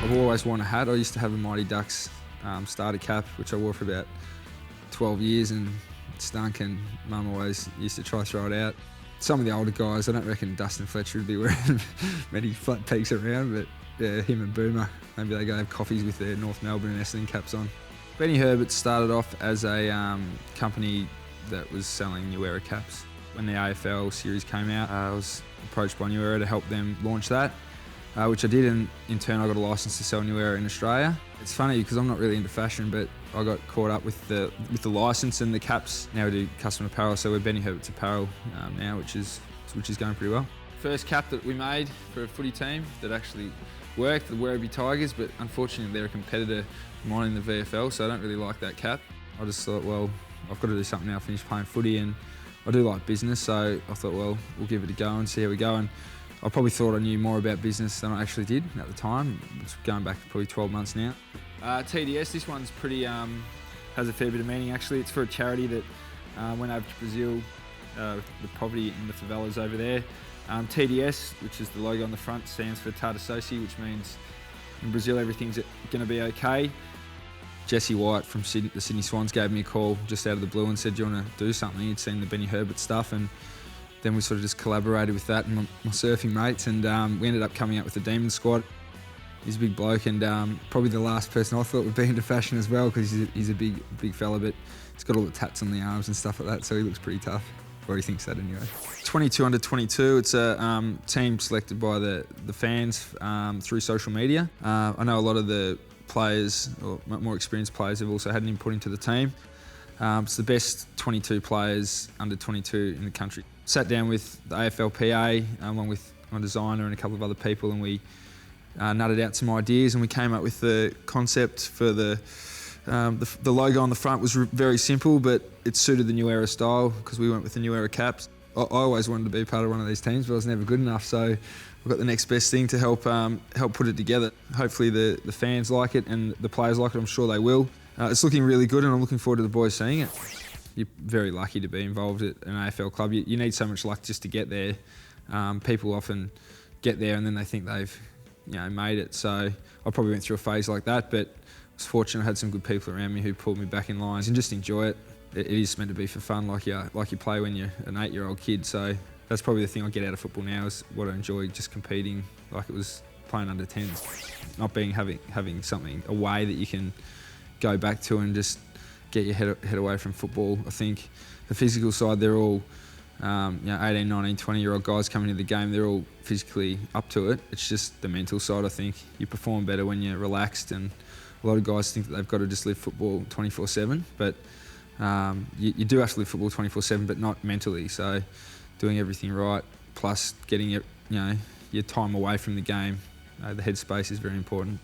I've always worn a hat. I used to have a Mighty Ducks starter cap, which I wore for about 12 years and it stunk, and Mum always used to try to throw it out. Some of the older guys, I don't reckon Dustin Fletcher would be wearing many flat peaks around, but yeah, him and Boomer, maybe they go have coffees with their North Melbourne and Essendon caps on. Benny Herberts started off as a company that was selling New Era caps. When the AFL series came out, I was approached by New Era to help them launch that, which I did, and in turn I got a licence to sell New Era in Australia. It's funny because I'm not really into fashion, but I got caught up with the licence and the caps. Now we do custom apparel, so we're Benny Herberts Apparel now, which is going pretty well. First cap that we made for a footy team that actually worked, the Werribee Tigers, but unfortunately they're a competitor of mine in the VFL, so I don't really like that cap. I just thought, well, I've got to do something now, finish playing footy, and I do like business, so I thought, well, we'll give it a go and see how we go. And I probably thought I knew more about business than I actually did at the time. It's going back probably 12 months now. TDS, this one's pretty, has a fair bit of meaning actually. It's for a charity that went over to Brazil, the poverty in the favelas over there. TDS, which is the logo on the front, stands for Tata Soci, which means in Brazil everything's going to be okay. Jesse White from the Sydney Swans gave me a call just out of the blue and said, do you want to do something? He'd seen the Benny Herbert stuff, and then we sort of just collaborated with that and my surfing mates, and we ended up coming up with the Deemun squad. He's a big bloke, and probably the last person I thought would be into fashion as well, because he's a big fella, but he's got all the tats on the arms and stuff like that, so he looks pretty tough. Or he thinks that anyway. 22 under 22, it's a team selected by the fans through social media. I know a lot of the players, or more experienced players, have also had an input into the team. It's the best 22 players under 22 in the country. Sat down with the AFLPA along with my designer and a couple of other people, and we nutted out some ideas, and we came up with the concept for the logo on the front. Was very simple, but it suited the New Era style because we went with the New Era caps. I always wanted to be part of one of these teams, but I was never good enough, so I've got the next best thing to help put it together. Hopefully the fans like it and the players like it. I'm sure they will. It's looking really good, and I'm looking forward to the boys seeing it. You're very lucky to be involved at an AFL club. You need so much luck just to get there. People often get there and then they think they've made it. So I probably went through a phase like that, but I was fortunate I had some good people around me who pulled me back in lines, and just enjoy it. It is meant to be for fun, like you play when you're an 8-year-old kid. So that's probably the thing I get out of football now, is what I enjoy, just competing like it was playing under 10s. Not having something, a way that you can go back to and just get your head away from football. I think the physical side, they're all 18, 19, 20-year-old guys coming into the game, they're all physically up to it. It's just the mental side, I think. You perform better when you're relaxed, and a lot of guys think that they've got to just live football 24/7, but you do have to live football 24/7, but not mentally. So doing everything right, plus getting your time away from the game, the headspace is very important.